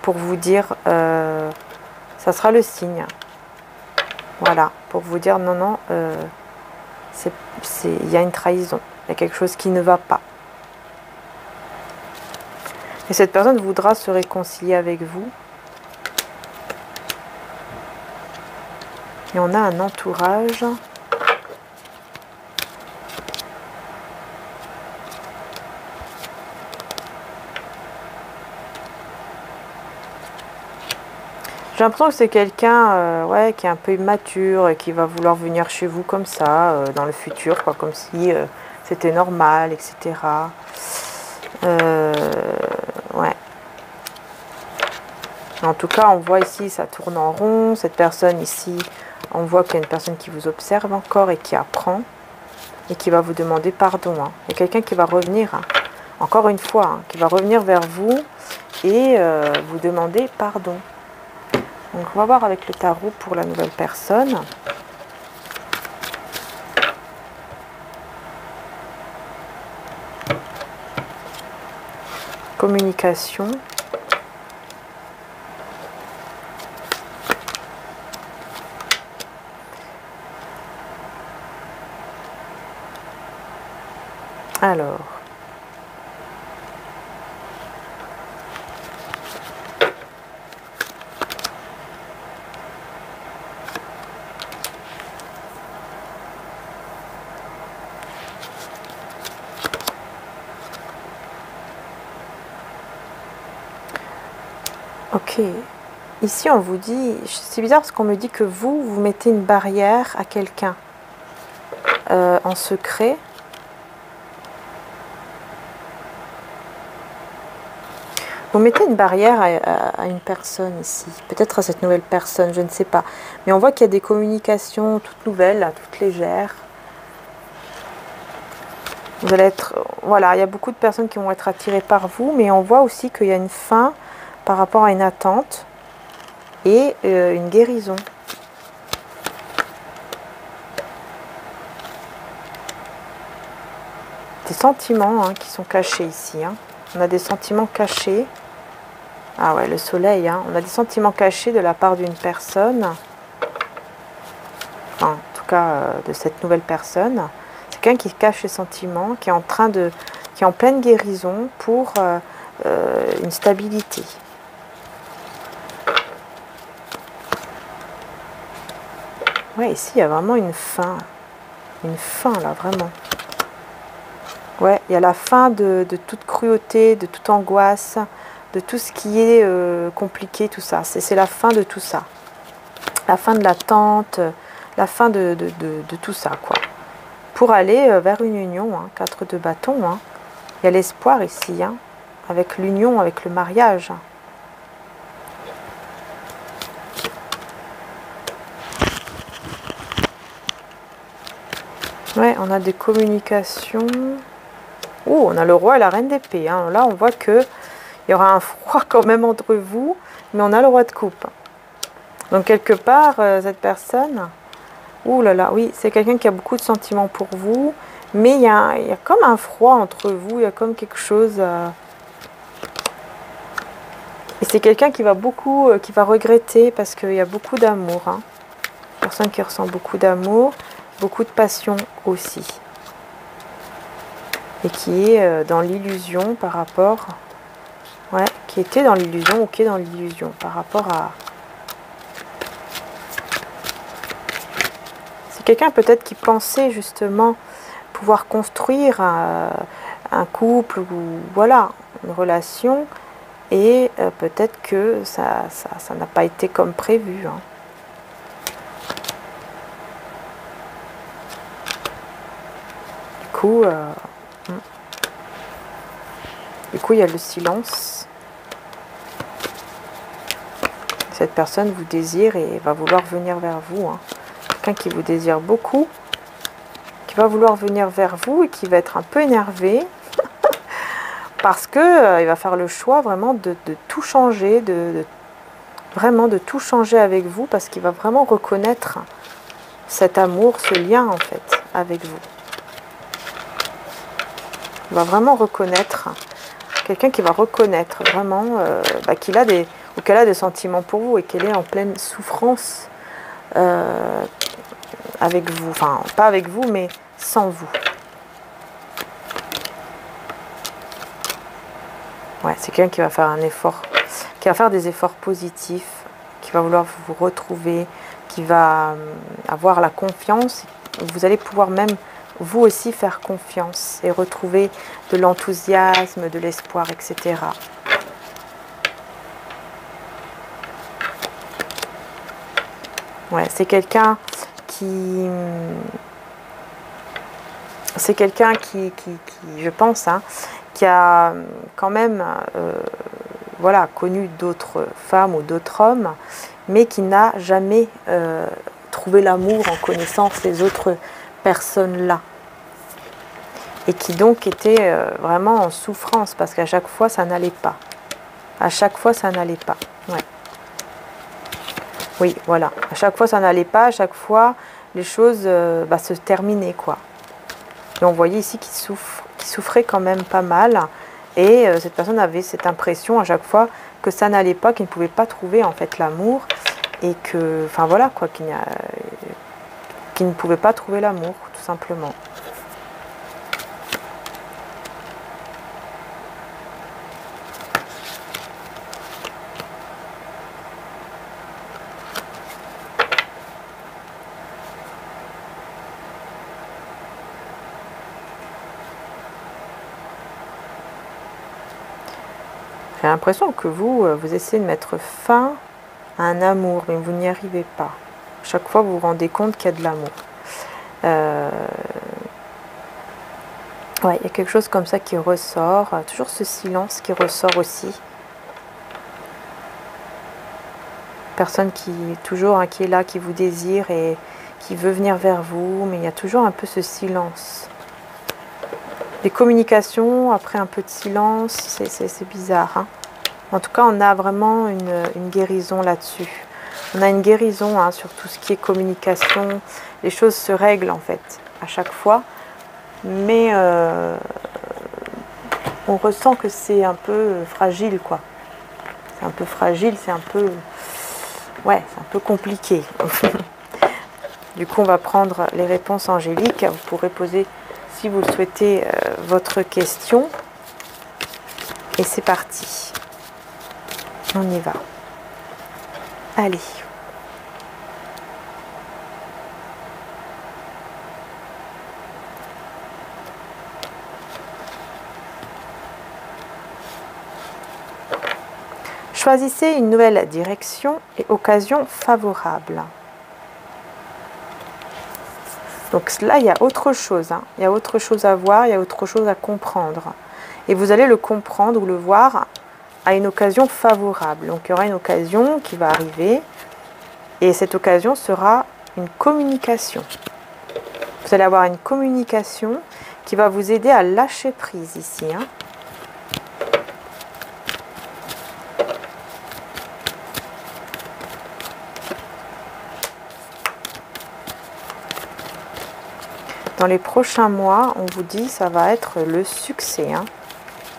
pour vous dire... ça sera le signe. Voilà, pour vous dire, non, non, il y a une trahison. Il y a quelque chose qui ne va pas. Et cette personne voudra se réconcilier avec vous. Et on a un entourage. J'ai l'impression que c'est quelqu'un ouais, qui est un peu immature et qui va vouloir venir chez vous comme ça, dans le futur, quoi, comme si c'était normal, etc. Ouais. En tout cas, on voit ici, ça tourne en rond. Cette personne ici, on voit qu'il y a une personne qui vous observe encore et qui apprend et qui va vous demander pardon. Hein. Il y a quelqu'un qui va revenir, hein, encore une fois, hein, qui va revenir vers vous et vous demander pardon. Donc on va voir avec le tarot pour la nouvelle personne. Communication. Alors. Ok, ici on vous dit, c'est bizarre parce qu'on me dit que vous mettez une barrière à quelqu'un en secret. Vous mettez une barrière à une personne ici, peut-être à cette nouvelle personne, je ne sais pas. Mais on voit qu'il y a des communications toutes nouvelles, là, toutes légères. Vous allez être, voilà, il y a beaucoup de personnes qui vont être attirées par vous, mais on voit aussi qu'il y a une fin par rapport à une attente et une guérison. Des sentiments hein, qui sont cachés ici. Hein. On a des sentiments cachés. Ah ouais, le soleil. Hein. On a des sentiments cachés de la part d'une personne. Enfin, en tout cas, de cette nouvelle personne. C'est quelqu'un qui cache ses sentiments, qui est en train de, qui est en pleine guérison pour une stabilité. Ouais, ici, il y a vraiment une fin. Une fin, là, vraiment. Ouais, il y a la fin de toute cruauté, de toute angoisse, de tout ce qui est compliqué, tout ça. C'est la fin de tout ça. La fin de l'attente, la fin de tout ça, quoi. Pour aller vers une union, hein, 4 de bâton. Hein. Il y a l'espoir ici, hein, avec l'union, avec le mariage. Ouais, on a des communications. Oh, on a le roi et la reine d'épée. Hein. Là, on voit qu'il y aura un froid quand même entre vous, mais on a le roi de coupe. Donc, quelque part, cette personne... Ouh là là, oui, c'est quelqu'un qui a beaucoup de sentiments pour vous, mais il y a comme un froid entre vous, il y a comme quelque chose... Et c'est quelqu'un qui va beaucoup, qui va regretter parce qu'il y a beaucoup d'amour. Hein. Personne qui ressent beaucoup d'amour, beaucoup de passion aussi. Et qui est dans l'illusion par rapport... Ouais, qui était dans l'illusion ou qui est dans l'illusion par rapport à... C'est quelqu'un peut-être qui pensait justement pouvoir construire un couple ou voilà, une relation et peut-être que ça n'a pas été comme prévu. Hein. Du coup, il y a le silence. Cette personne vous désire et va vouloir venir vers vous. Hein. Quelqu'un qui vous désire beaucoup, qui va vouloir venir vers vous et qui va être un peu énervé parce que il va faire le choix vraiment de tout changer, vraiment de tout changer avec vous parce qu'il va vraiment reconnaître cet amour, ce lien en fait avec vous. Il va vraiment reconnaître, quelqu'un qui va reconnaître vraiment qu'il a qu'elle a des sentiments pour vous et qu'elle est en pleine souffrance avec vous, enfin pas avec vous mais sans vous. Ouais, c'est quelqu'un qui va faire un effort, qui va faire des efforts positifs, qui va vouloir vous retrouver, qui va avoir la confiance. Vous allez pouvoir même vous aussi faire confiance et retrouver de l'enthousiasme, de l'espoir, etc. Ouais, c'est quelqu'un qui... C'est quelqu'un qui, je pense, hein, qui a quand même voilà, connu d'autres femmes ou d'autres hommes, mais qui n'a jamais trouvé l'amour en connaissant ces autres personnes-là. Et qui donc était vraiment en souffrance, parce qu'à chaque fois, ça n'allait pas. À chaque fois, ça n'allait pas. Ouais. Oui, voilà. À chaque fois, ça n'allait pas. À chaque fois, les choses se terminaient, quoi. Et on voyait ici qu'il souffrait quand même pas mal. Et cette personne avait cette impression à chaque fois que ça n'allait pas, qu'il ne pouvait pas trouver en fait l'amour. Et que, enfin voilà quoi, qu'il ne pouvait pas trouver l'amour, tout simplement. J'ai l'impression que vous essayez de mettre fin à un amour, mais vous n'y arrivez pas. Chaque fois, vous vous rendez compte qu'il y a de l'amour. Ouais, il y a quelque chose comme ça qui ressort. Toujours ce silence qui ressort aussi. Personne qui est toujours qui est là, qui vous désire et qui veut venir vers vous, mais il y a toujours un peu ce silence. Des communications, après un peu de silence, c'est bizarre. Hein. En tout cas, on a vraiment une guérison là-dessus. On a une guérison hein, sur tout ce qui est communication. Les choses se règlent en fait à chaque fois. Mais on ressent que c'est un peu fragile, quoi. C'est un peu fragile, c'est un peu... Ouais, c'est un peu compliqué. Du coup, on va prendre les réponses angéliques. Vous pourrez poser, si vous le souhaitez, votre question. Et c'est parti. On y va. Allez. Choisissez une nouvelle direction et occasion favorable. Donc là, il y a autre chose. Hein. Il y a autre chose à voir, il y a autre chose à comprendre. Et vous allez le comprendre ou le voir à une occasion favorable. Donc il y aura une occasion qui va arriver. Et cette occasion sera une communication. Vous allez avoir une communication qui va vous aider à lâcher prise ici. Hein. Dans les prochains mois, on vous dit ça va être le succès. Hein.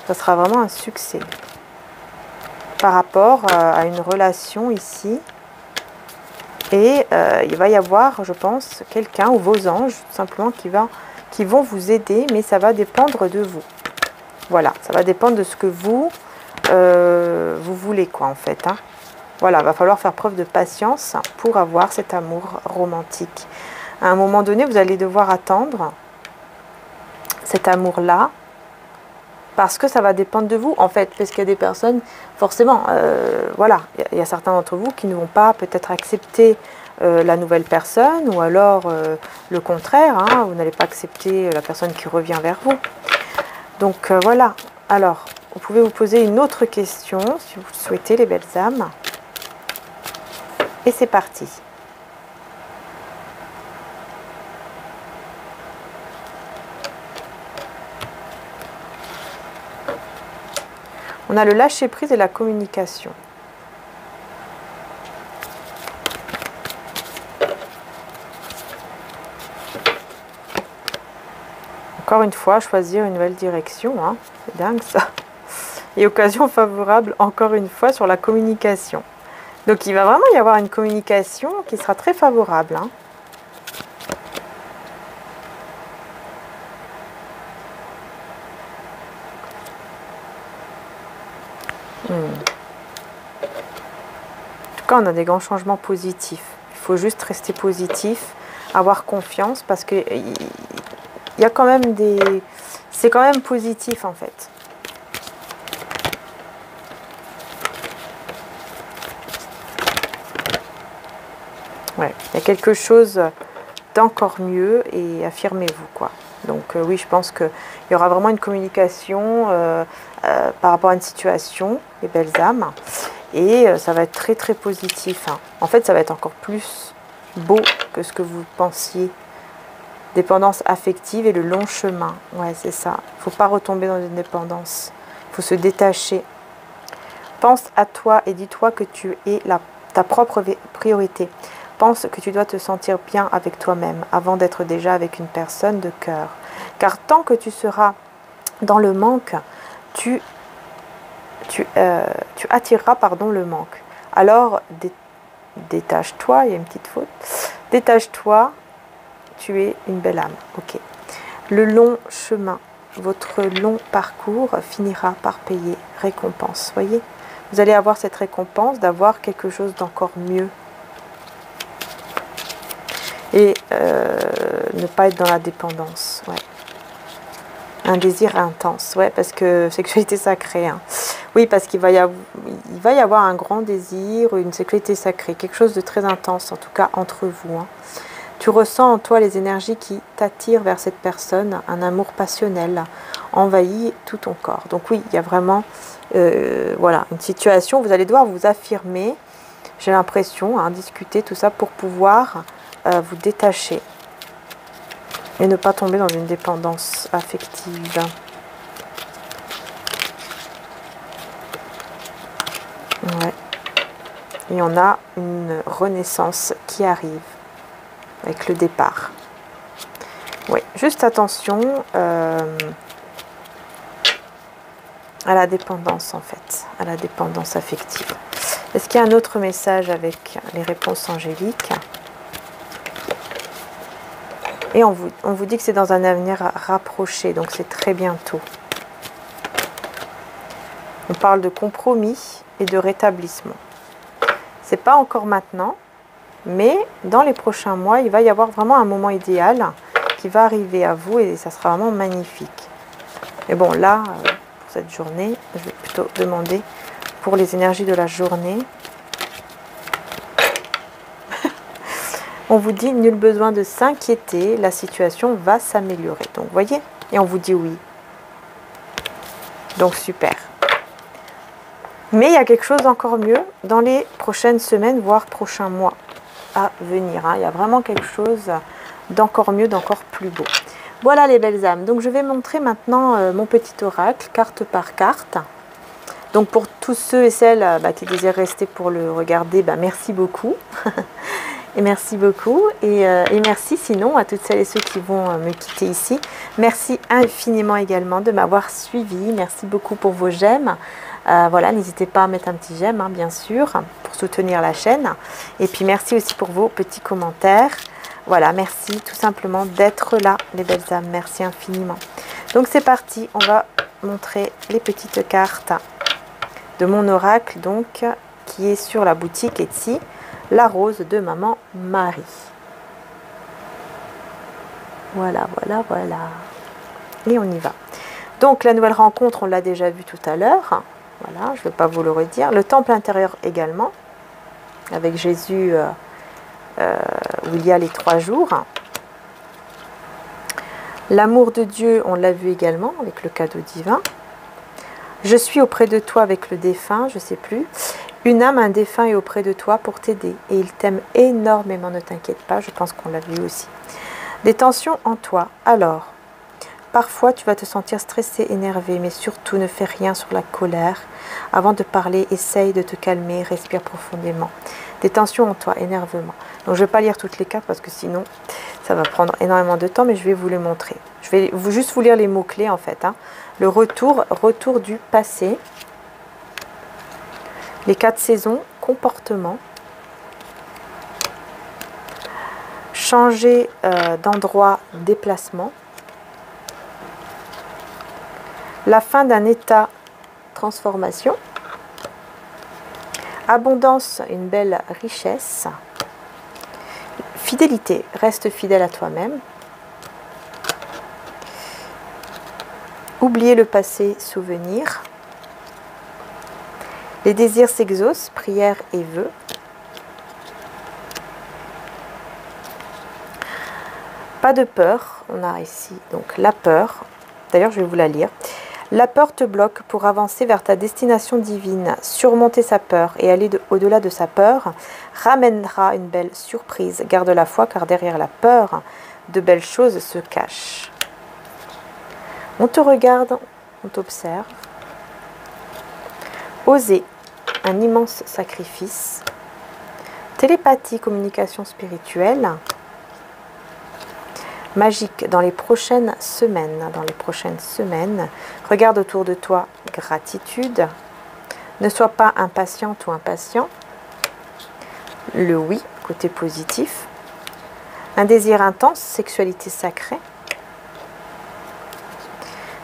Ça sera vraiment un succès. Par rapport à une relation ici. Et il va y avoir, je pense, quelqu'un ou vos anges, tout simplement, qui vont vous aider. Mais ça va dépendre de vous. Voilà, ça va dépendre de ce que vous voulez, quoi, en fait. Hein. Voilà, il va falloir faire preuve de patience pour avoir cet amour romantique. À un moment donné, vous allez devoir attendre cet amour-là, parce que ça va dépendre de vous, en fait, parce qu'il y a des personnes, forcément, voilà, il y a certains d'entre vous qui ne vont pas peut-être accepter la nouvelle personne, ou alors le contraire, hein, vous n'allez pas accepter la personne qui revient vers vous. Donc voilà, alors, vous pouvez vous poser une autre question, si vous le souhaitez, les belles âmes. Et c'est parti. On a le lâcher-prise et la communication. Encore une fois, choisir une nouvelle direction. Hein. C'est dingue ça. Et occasion favorable, encore une fois, sur la communication. Donc il va vraiment y avoir une communication qui sera très favorable. Hein. En tout cas, on a des grands changements positifs. Il faut juste rester positif, avoir confiance, parce que il y a quand même des... C'est quand même positif en fait. Ouais, il y a quelque chose d'encore mieux et affirmez-vous quoi. Donc oui, je pense qu'il y aura vraiment une communication par rapport à une situation, les belles âmes. Et ça va être très très positif. Hein. En fait, ça va être encore plus beau que ce que vous pensiez. Dépendance affective et le long chemin. Ouais, c'est ça. Il ne faut pas retomber dans une dépendance. Il faut se détacher. Pense à toi et dis-toi que tu es ta propre priorité. Pense que tu dois te sentir bien avec toi-même avant d'être déjà avec une personne de cœur. Car tant que tu seras dans le manque, tu attireras le manque. Alors, détache-toi, il y a une petite faute. Détache-toi, tu es une belle âme. Ok. Le long chemin, votre long parcours finira par payer récompense. Voyez, vous allez avoir cette récompense d'avoir quelque chose d'encore mieux. Et ne pas être dans la dépendance. Ouais. Un désir intense. Ouais, parce que sexualité sacrée. Hein. Oui, parce qu'il va y avoir un grand désir, une sexualité sacrée, quelque chose de très intense, en tout cas entre vous. Hein. Tu ressens en toi les énergies qui t'attirent vers cette personne, un amour passionnel envahit tout ton corps. Donc oui, il y a vraiment voilà, une situation où vous allez devoir vous affirmer, j'ai l'impression, hein, discuter tout ça pour pouvoir vous détacher et ne pas tomber dans une dépendance affective. Ouais. Et on a une renaissance qui arrive avec le départ. Oui, juste attention à la dépendance en fait, à la dépendance affective. Est-ce qu'il y a un autre message avec les réponses angéliques? Et on vous dit que c'est dans un avenir rapproché, donc c'est très bientôt. On parle de compromis et de rétablissement. C'est pas encore maintenant, mais dans les prochains mois, il va y avoir vraiment un moment idéal qui va arriver à vous et ça sera vraiment magnifique. Et bon, là, pour cette journée, je vais plutôt demander pour les énergies de la journée. On vous dit, nul besoin de s'inquiéter, la situation va s'améliorer. Donc, vous voyez, et on vous dit oui. Donc, super. Mais il y a quelque chose d'encore mieux dans les prochaines semaines, voire prochains mois à venir. Hein. Il y a vraiment quelque chose d'encore mieux, d'encore plus beau. Voilà les belles âmes. Donc, je vais montrer maintenant mon petit oracle, carte par carte. Donc, pour tous ceux et celles qui désirent rester pour le regarder, merci beaucoup. Et merci beaucoup. Et merci sinon à toutes celles et ceux qui vont me quitter ici. Merci infiniment également de m'avoir suivi. Merci beaucoup pour vos j'aime. Voilà, n'hésitez pas à mettre un petit j'aime, hein, bien sûr, pour soutenir la chaîne. Et puis, merci aussi pour vos petits commentaires. Voilà, merci tout simplement d'être là, les belles âmes. Merci infiniment. Donc, c'est parti. On va montrer les petites cartes de mon oracle, donc, qui est sur la boutique Etsy, la rose de Maman Marie. Voilà, voilà, voilà. Et on y va. Donc, la nouvelle rencontre, on l'a déjà vu tout à l'heure. Voilà, je ne vais pas vous le redire. Le temple intérieur également, avec Jésus où il y a les 3 jours. L'amour de Dieu, on l'a vu également avec le cadeau divin. Je suis auprès de toi avec le défunt, je ne sais plus. Une âme, un défunt est auprès de toi pour t'aider et il t'aime énormément, ne t'inquiète pas, je pense qu'on l'a vu aussi. Des tensions en toi, alors... Parfois, tu vas te sentir stressé, énervé, mais surtout ne fais rien sur la colère. Avant de parler, essaye de te calmer, respire profondément. Des tensions en toi, énervement. Donc, je ne vais pas lire toutes les cartes parce que sinon, ça va prendre énormément de temps, mais je vais vous les montrer. Je vais juste vous lire les mots-clés en fait. Hein. Le retour du passé. Les 4 saisons, comportement. Changer d'endroit, déplacement. La fin d'un état, transformation. Abondance, une belle richesse. Fidélité, reste fidèle à toi-même. Oublier le passé, souvenir. Les désirs s'exaucent, prières et vœux. Pas de peur, on a ici donc la peur. D'ailleurs, je vais vous la lire. La peur te bloque pour avancer vers ta destination divine. Surmonter sa peur et aller au-delà de sa peur ramènera une belle surprise. Garde la foi car derrière la peur, de belles choses se cachent. On te regarde, on t'observe. Oser, un immense sacrifice. Télépathie, communication spirituelle. Magique, dans les prochaines semaines. Regarde autour de toi, gratitude. Ne sois pas impatiente ou impatient. Le oui, côté positif. Un désir intense, sexualité sacrée.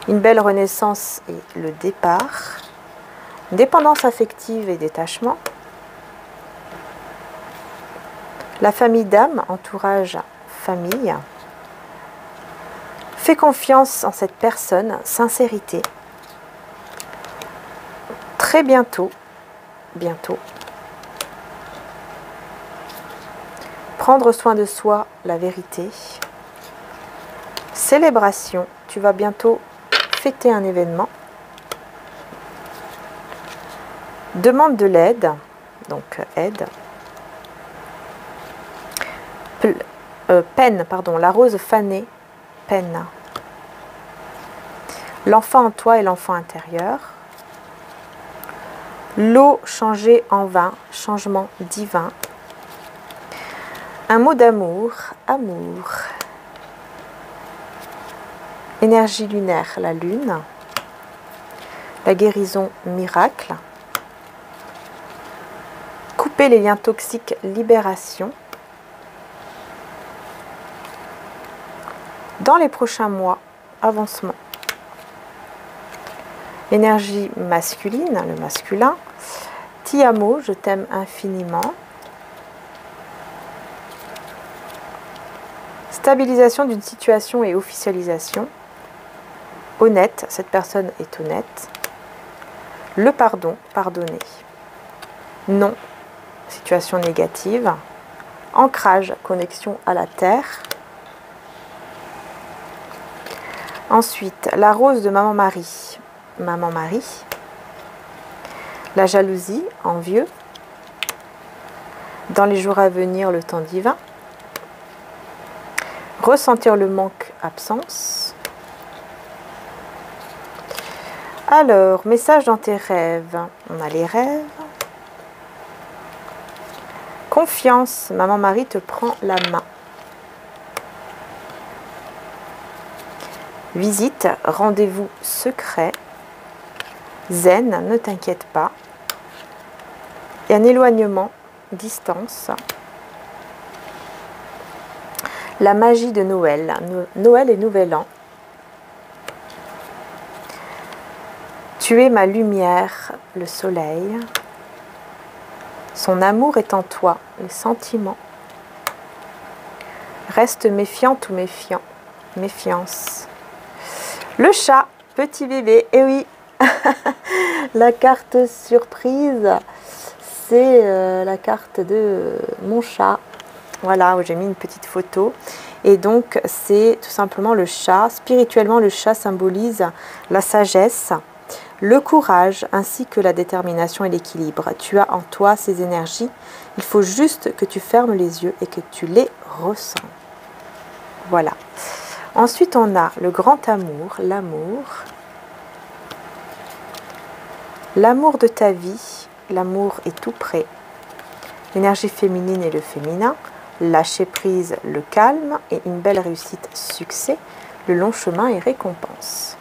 Une belle renaissance et le départ. Dépendance affective et détachement. La famille d'âme, entourage, famille. Fais confiance en cette personne, sincérité. Très bientôt. Prendre soin de soi, la vérité. Célébration, tu vas bientôt fêter un événement. Demande de l'aide, donc aide. Peine, pardon, la rose fanée, peine. L'enfant en toi et l'enfant intérieur. L'eau changée en vin, changement divin. Un mot d'amour, amour. Énergie lunaire, la lune. La guérison, miracle. Couper les liens toxiques, libération. Dans les prochains mois, avancement. Énergie masculine, le masculin. Ti amo, je t'aime infiniment. Stabilisation d'une situation et officialisation. Honnête, cette personne est honnête. Le pardon, pardonner. Non, situation négative. Ancrage, connexion à la terre. Ensuite, la rose de Maman Marie. Maman Marie. La jalousie, envieux. Dans les jours à venir, le temps divin. Ressentir le manque, absence. Alors, message dans tes rêves. On a les rêves. Confiance, Maman Marie te prend la main. Visite, rendez-vous secret. Zen, ne t'inquiète pas. Et un éloignement, distance. La magie de Noël. Noël et Nouvel An. Tu es ma lumière, le soleil. Son amour est en toi, les sentiments. Reste méfiante ou méfiant. Méfiance. Le chat, petit bébé, et oui, la carte surprise, c'est la carte de mon chat. Voilà, où j'ai mis une petite photo. Et donc, c'est tout simplement le chat. Spirituellement, le chat symbolise la sagesse, le courage, ainsi que la détermination et l'équilibre. Tu as en toi ces énergies. Il faut juste que tu fermes les yeux et que tu les ressens. Voilà. Ensuite, on a le grand amour, l'amour. L'amour de ta vie, l'amour est tout près. L'énergie féminine et le féminin. Lâcher prise, le calme et une belle réussite, succès. Le long chemin et récompense.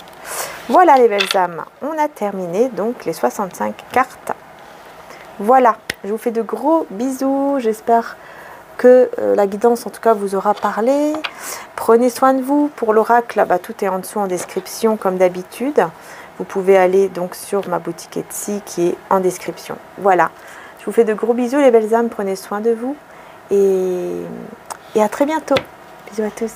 Voilà les belles âmes, on a terminé donc les 65 cartes. Voilà, je vous fais de gros bisous, j'espère que la guidance en tout cas vous aura parlé. Prenez soin de vous. Pour l'oracle, bah, tout est en dessous en description comme d'habitude. Vous pouvez aller donc sur ma boutique Etsy qui est en description. Voilà, je vous fais de gros bisous les belles âmes, prenez soin de vous et et à très bientôt. Bisous à tous.